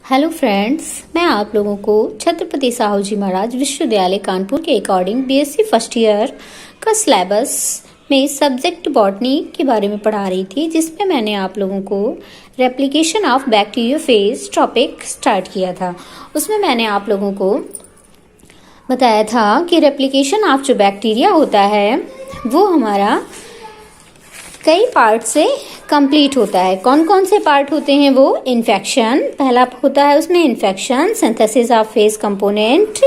Hello friends, मैं आप लोगों को छत्रपति साहू जी महाराज विश्वविद्यालय कानपुर के अकॉर्डिंग बीएससी फर्स्ट ईयर का सिलेबस में सब्जेक्ट बॉटनी के बारे में पढ़ा रही थी, जिसमें मैंने आप लोगों को replication of bacteriophage topic start किया था। उसमें मैंने आप लोगों को बताया था कि रेप्लिकेशन ऑफ जो बैक्टीरिया होता है वो हमारा कई पार्ट से कंप्लीट होता है। कौन कौन से पार्ट होते हैं वो? इन्फेक्शन पहला होता है, उसमें infection, synthesis of phage component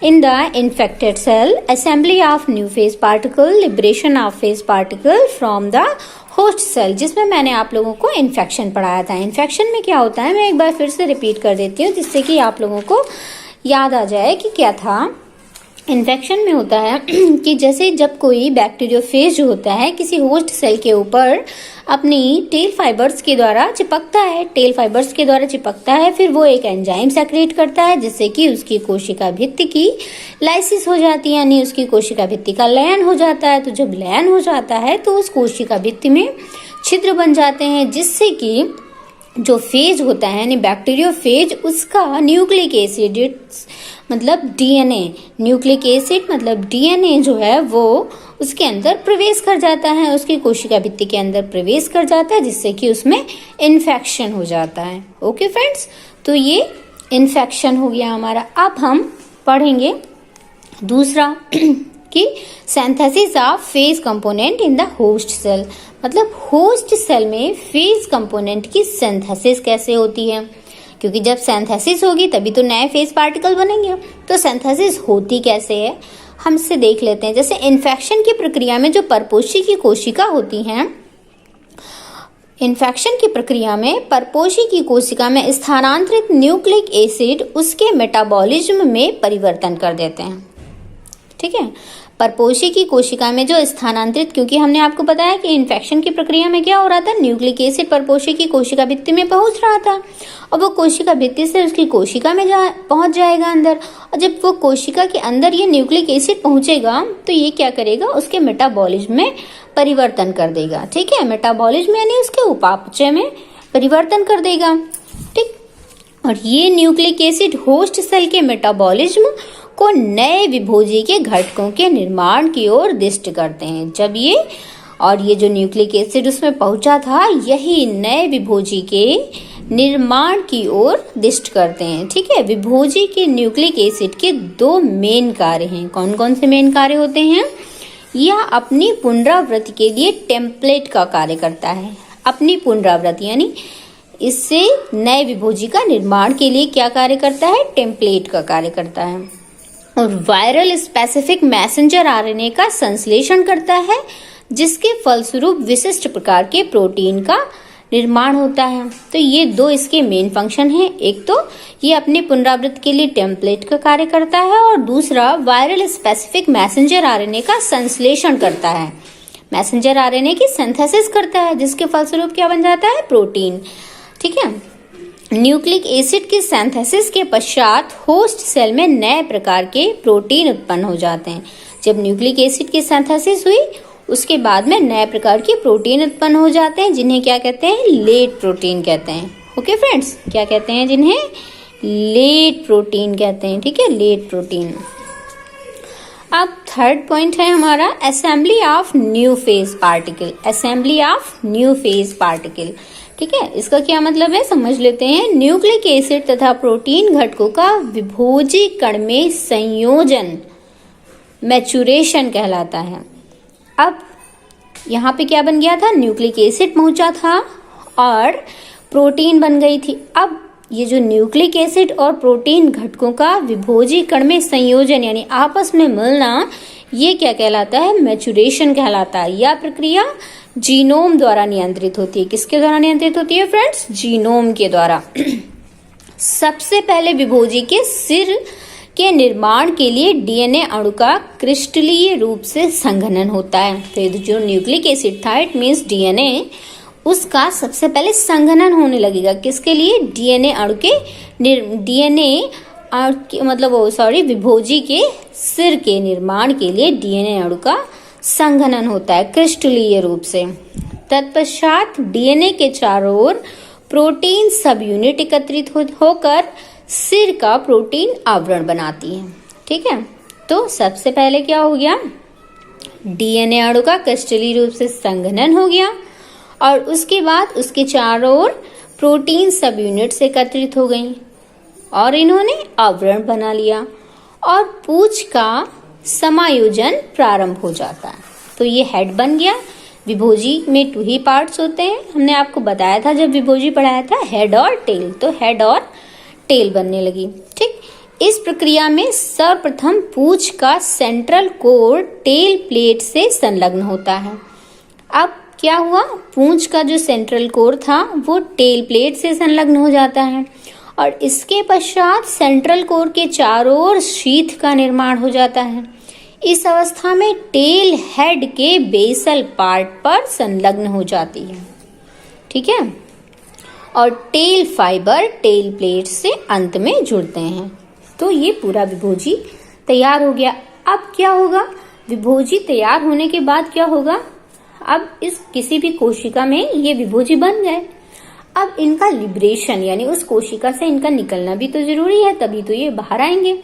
in the infected cell, assembly of new phage particle, liberation of phage particle from the host cell, जिसमें मैंने आप लोगों को इन्फेक्शन पढ़ाया था। इन्फेक्शन में क्या होता है मैं एक बार फिर से रिपीट कर देती हूँ, जिससे कि आप लोगों को याद आ जाए कि क्या था। इन्फेक्शन में होता है कि जैसे जब कोई बैक्टीरियोफेज जो होता है किसी होस्ट सेल के ऊपर अपनी टेल फाइबर्स के द्वारा चिपकता है, फिर वो एक एंजाइम सेक्रेट करता है जिससे कि उसकी कोशिका भित्ति की लाइसिस हो जाती है, यानी उसकी कोशिका भित्ति का लयन हो जाता है। तो जब लयन हो जाता है तो उस कोशिका भित्ति में छिद्र बन जाते हैं, जिससे कि जो फेज होता है यानी बैक्टीरियोफेज, उसका न्यूक्लिक एसिड मतलब डीएनए, न्यूक्लिक एसिड मतलब डीएनए जो है वो उसके अंदर प्रवेश कर जाता है, उसकी कोशिका भित्ति के अंदर प्रवेश कर जाता है, जिससे कि उसमें इन्फेक्शन हो जाता है। ओके फ्रेंड्स, तो ये इन्फेक्शन हो गया हमारा। अब हम पढ़ेंगे दूसरा कि synthesis of phage component in the host cell, मतलब होस्ट सेल में फेज कंपोनेंट की सिंथेसिस कैसे होती है, क्योंकि जब सिंथेसिस होगी तभी तो नए फेज पार्टिकल बनेंगे। तो सिंथेसिस होती कैसे है हम इसे देख लेते हैं। जैसे इन्फेक्शन की प्रक्रिया में जो परपोषी की कोशिका होती हैं, इन्फेक्शन की प्रक्रिया में परपोषी की कोशिका में स्थानांतरित न्यूक्लिक एसिड उसके मेटाबॉलिज्म में परिवर्तन कर देते हैं। ठीक है, परपोषी की कोशिका में जो स्थानांतरित, क्योंकि हमने आपको बताया कि इन्फेक्शन की प्रक्रिया में क्या हो रहा था, न्यूक्लिक एसिड परपोषी की कोशिका भित्ति में पहुंच रहा था और वो कोशिका भित्ति से उसकी कोशिका में पहुंच जाएगा अंदर। और जब वो कोशिका के अंदर ये न्यूक्लिक एसिड पहुंचेगा तो ये क्या करेगा, उसके मेटाबॉलिज्म में परिवर्तन कर देगा। ठीक है, मेटाबॉलिज्म यानी उसके उपापचय में परिवर्तन कर देगा। ठीक, और ये न्यूक्लिक एसिड होस्ट सेल के मेटाबॉलिज्म को नए विभोजी के घटकों के निर्माण की ओर दिष्ट करते हैं। जब ये जो न्यूक्लिक एसिड उसमें पहुंचा था, यही नए विभोजी के निर्माण की ओर दिष्ट करते हैं। ठीक है, विभोजी के न्यूक्लिक एसिड के दो मेन कार्य हैं। कौन कौन से मेन कार्य होते हैं? यह अपनी पुनरावृत्ति के लिए टेम्पलेट का कार्य करता है। अपनी पुनरावृत्ति यानी इससे नए विभोजी का निर्माण के लिए क्या कार्य करता है? टेम्पलेट का कार्य करता है। और वायरल स्पेसिफिक मैसेंजर आरएनए का संश्लेषण करता है, जिसके फलस्वरूप विशिष्ट प्रकार के प्रोटीन का निर्माण होता है। तो ये दो इसके मेन फंक्शन हैं। एक तो ये अपने पुनरावृत्ति के लिए टेम्पलेट का कार्य करता है और दूसरा वायरल स्पेसिफिक मैसेंजर आरएनए का संश्लेषण करता है, मैसेंजर आरएनए की सिंथेसिस करता है, जिसके फलस्वरूप क्या बन जाता है? प्रोटीन। ठीक है, न्यूक्लिक एसिड की सिंथेसिस के पश्चात होस्ट सेल में नए प्रकार के प्रोटीन उत्पन्न हो जाते हैं। जब न्यूक्लिक एसिड की सिंथेसिस हुई उसके बाद में नए प्रकार के प्रोटीन उत्पन्न हो जाते हैं, जिन्हें क्या कहते हैं? लेट प्रोटीन कहते हैं। ओके फ्रेंड्स, क्या कहते हैं? जिन्हें लेट प्रोटीन कहते हैं। ठीक है, लेट प्रोटीन। अब थर्ड पॉइंट है हमारा assembly of new phage particle. Assembly of new phage particle, ठीक है, इसका क्या मतलब है समझ लेते हैं। न्यूक्लिक एसिड तथा प्रोटीन घटकों का विभोजी कण में संयोजन मैचुरेशन कहलाता है। अब यहाँ पे क्या बन गया था? न्यूक्लिक एसिड पहुंचा था और प्रोटीन बन गई थी। अब ये जो न्यूक्लिक एसिड और प्रोटीन घटकों का विभोजी कण में संयोजन यानी आपस में मिलना, ये क्या कहलाता है? मैचुरेशन कहलाता है। यह प्रक्रिया जीनोम द्वारा नियंत्रित होती है। किसके द्वारा नियंत्रित होती है फ्रेंड्स? जीनोम के द्वारा। सबसे पहले विभोजी के सिर के निर्माण के लिए डीएनए अणु का क्रिस्टलीय रूप से संघनन होता है। तो जो न्यूक्लिक एसिड था, इट मीन्स डीएनए, उसका सबसे पहले संघनन होने लगेगा। किसके लिए? डीएनए अणु के विभोजी के सिर के निर्माण के लिए डीएनए अणु का संघनन होता है क्रिस्टलीय रूप से। तत्पश्चात डीएनए के चारों ओर प्रोटीन सब यूनिट एकत्रित होकर सिर का प्रोटीन आवरण बनाती है। ठीक है, तो सबसे पहले क्या हो गया, डीएनए अणु का क्रिस्टलीय रूप से संघनन हो गया और उसके बाद उसके चारों ओर प्रोटीन सब यूनिट से एकत्रित हो गई और इन्होंने आवरण बना लिया और पूंछ का समायोजन प्रारंभ हो जाता है। तो ये हेड बन गया। विभोजी में 2 ही पार्ट्स होते हैं, हमने आपको बताया था जब विभोजी पढ़ाया था, हेड और टेल। तो हेड और टेल बनने लगी। ठीक, इस प्रक्रिया में सर्वप्रथम पूंछ का सेंट्रल कोर टेल प्लेट से संलग्न होता है। अब क्या हुआ, पूंछ का जो सेंट्रल कोर था वो टेल प्लेट से संलग्न हो जाता है और इसके पश्चात सेंट्रल कोर के चारों ओर शीथ का निर्माण हो जाता है। इस अवस्था में टेल हेड के बेसल पार्ट पर संलग्न हो जाती है। ठीक है, और टेल फाइबर टेल प्लेट से अंत में जुड़ते हैं। तो ये पूरा विभोजी तैयार हो गया। अब क्या होगा, विभोजी तैयार होने के बाद क्या होगा, अब इस किसी भी कोशिका में ये विभोजी बन गए। अब इनका लिबरेशन यानी उस कोशिका से इनका निकलना भी तो जरूरी है, तभी तो ये बाहर आएंगे।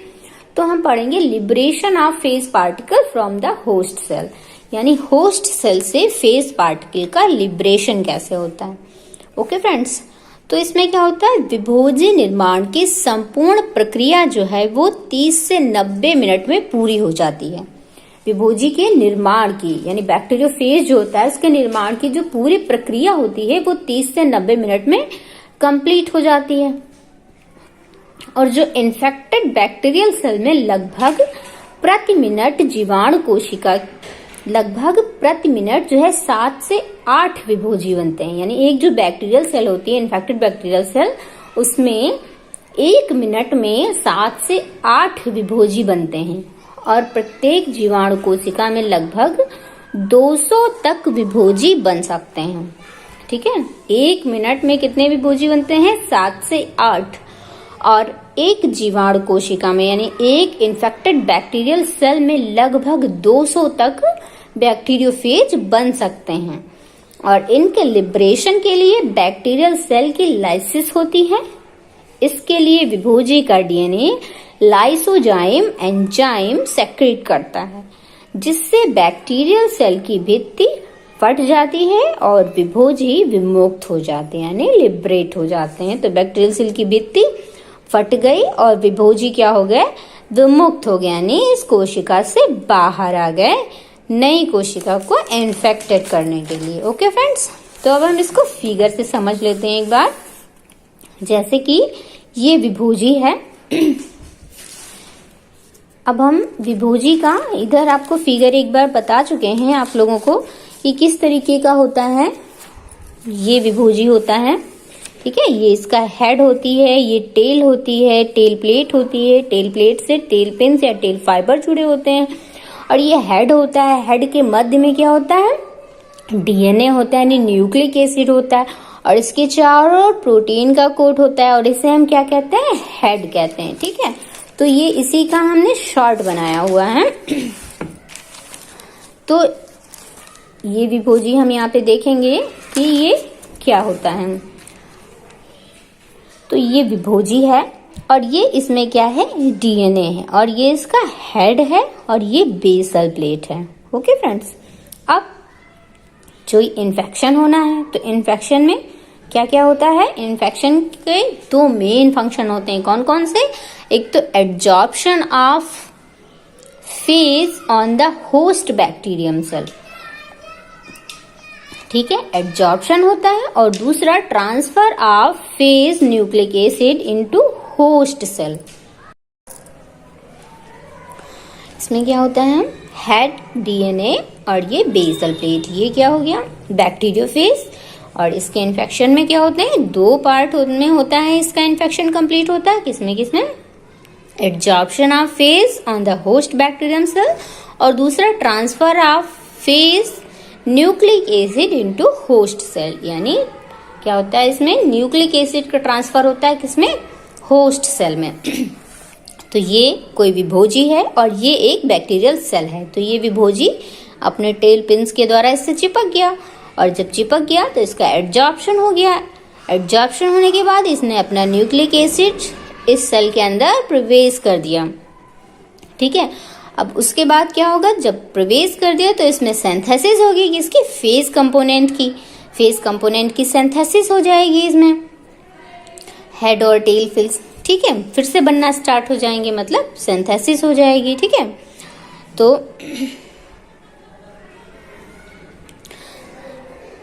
तो हम पढ़ेंगे liberation of phage particle from the host cell, यानी होस्ट सेल से फेज पार्टिकल का लिबरेशन कैसे होता है। ओके फ्रेंड्स, तो इसमें क्या होता है, विभोजी निर्माण की संपूर्ण प्रक्रिया जो है वो 30 से 90 मिनट में पूरी हो जाती है। विभोजी के निर्माण की यानी बैक्टीरियोफेज जो होता है उसके निर्माण की जो पूरी प्रक्रिया होती है वो 30 से 90 मिनट में कंप्लीट हो जाती है। और जो इन्फेक्टेड बैक्टीरियल सेल में लगभग प्रति मिनट जीवाणु कोशिका लगभग प्रति मिनट जो है 7 से 8 विभोजी बनते हैं। यानी एक जो बैक्टीरियल सेल होती है इन्फेक्टेड बैक्टीरियल सेल, उसमें 1 मिनट में 7 से 8 विभोजी बनते हैं और प्रत्येक जीवाणु कोशिका में लगभग 200 तक विभोजी बन सकते हैं। ठीक है, 1 मिनट में कितने विभोजी बनते हैं, 7 से 8। और एक जीवाणु कोशिका में यानी एक इन्फेक्टेड बैक्टीरियल सेल में लगभग 200 तक बैक्टीरियोफेज बन सकते हैं। और इनके लिबरेशन के लिए बैक्टीरियल सेल की लाइसिस होती है। इसके लिए विभोजी का डीएनए लाइसोजाइम एंजाइम सेक्रेट करता है, जिससे बैक्टीरियल सेल की भित्ति फट जाती है और विभोजी विमुक्त हो जाते हैं यानी लिबरेट हो जाते हैं। तो बैक्टीरियल सेल की भित्ति फट गई और विभोजी क्या हो गए, विमुक्त हो गए, यानी इस कोशिका से बाहर आ गए नई कोशिका को इन्फेक्टेड करने के लिए। ओके फ्रेंड्स, तो अब हम इसको फिगर से समझ लेते हैं एक बार। जैसे कि ये विभोजी है। अब हम विभोजी का इधर आपको फिगर एक बार बता चुके हैं आप लोगों को कि किस तरीके का होता है। ये विभोजी होता है, ठीक है, ये इसका हेड होती है, ये टेल होती है, टेल प्लेट होती है, टेल प्लेट से टेल पिन्स या टेल फाइबर जुड़े होते हैं और ये हेड होता है। हेड के मध्य में क्या होता है, डीएनए होता है यानी न्यूक्लिक एसिड होता है और इसके चारों ओर प्रोटीन का कोट होता है और इसे हम क्या कहते हैं, हेड कहते हैं। ठीक है, तो ये इसी का हमने शॉर्ट बनाया हुआ है। तो ये विभोजी हम यहाँ पे देखेंगे कि ये क्या होता है। तो ये विभोजी है और ये इसमें क्या है, डीएनए है और ये इसका हेड है और ये बेसल प्लेट है। ओके फ्रेंड्स, अब जो इन्फेक्शन होना है तो इन्फेक्शन में क्या क्या होता है, इन्फेक्शन के 2 मेन फंक्शन होते हैं। कौन कौन से, एक तो adsorption of phage on the host bacterium cell, ठीक है, एड्जॉर्प्शन होता है, और दूसरा transfer of phage nucleic acid into host cell. इसमें क्या होता है, हेड, डीएनए और ये बेसल प्लेट, ये क्या हो गया, बैक्टीरियोफेज। और इसके इन्फेक्शन में क्या होते हैं, 2 पार्ट में होता है इसका इन्फेक्शन कंप्लीट होता है। किसमें किसमें, adsorption of phage on the host bacterium cell और दूसरा transfer of phage nucleic acid into host cell, यानी क्या होता है इसमें, न्यूक्लिक एसिड का ट्रांसफर होता है किसमें, होस्ट सेल में। तो ये कोई विभोजी है और ये एक बैक्टीरियल सेल है। तो ये विभोजी अपने टेल पिन्स के द्वारा इससे चिपक गया और जब चिपक गया तो इसका एड्जॉर्प्शन हो गया एब्जॉर्प्शन होने के बाद इसने अपना न्यूक्लिक एसिड इस सेल के अंदर प्रवेश कर दिया। ठीक है, अब उसके बाद क्या होगा, जब प्रवेश कर दिया तो इसमें सिंथेसिस होगी किसकी, फेज कंपोनेंट की। फेज कंपोनेंट की सिंथेसिस हो जाएगी इसमें, हेड और टेल फिल्स, ठीक है, फिर से बनना स्टार्ट हो जाएंगे, मतलब सिंथेसिस हो जाएगी। ठीक है, तो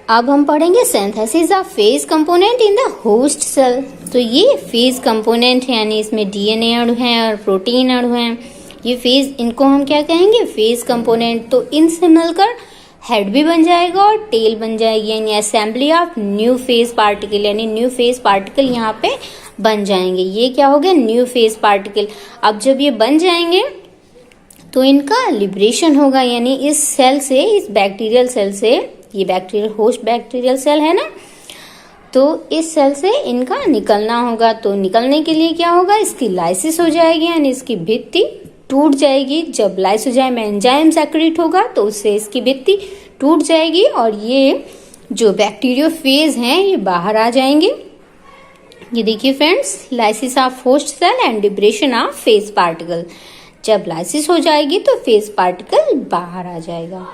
अब हम पढ़ेंगे synthesis of phage component in the host cell. तो ये फेज कंपोनेंट है, यानी इसमें डीएनए अणु है और प्रोटीन अणु है। ये फेज, इनको हम क्या कहेंगे, फेज कंपोनेंट। तो इनसे मिलकर हेड भी बन जाएगा और टेल बन जाएगी, यानी assembly of new phage particle, यानी न्यू फेज पार्टिकल यहाँ पे बन जाएंगे। ये क्या हो गया, न्यू फेज पार्टिकल। अब जब ये बन जाएंगे तो इनका लिबरेशन होगा, यानी इस सेल से, इस बैक्टीरियल सेल से, ये बैक्टीरियल होस्ट बैक्टीरियल सेल है ना, तो इस सेल से इनका निकलना होगा। तो निकलने के लिए क्या होगा, इसकी लाइसिस हो जाएगी, यानी इसकी भित्ति टूट जाएगी। जब लाइसोजाइम एंजाइम सेक्रेट होगा तो उससे इसकी भित्ति टूट जाएगी और ये जो बैक्टीरियोफेज हैं ये बाहर आ जाएंगे। ये देखिए friends, lysis of host cell and liberation of phage particle. जब लाइसिस हो जाएगी तो फेज पार्टिकल बाहर आ जाएगा।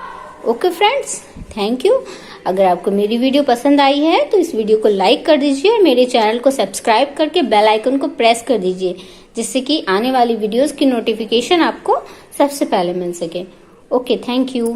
Okay friends, thank you. अगर आपको मेरी वीडियो पसंद आई है तो इस वीडियो को लाइक कर दीजिए और मेरे चैनल को सब्सक्राइब करके बेल आइकन को प्रेस कर दीजिए, जिससे कि आने वाली वीडियोस की नोटिफिकेशन आपको सबसे पहले मिल सके। Okay, thank you.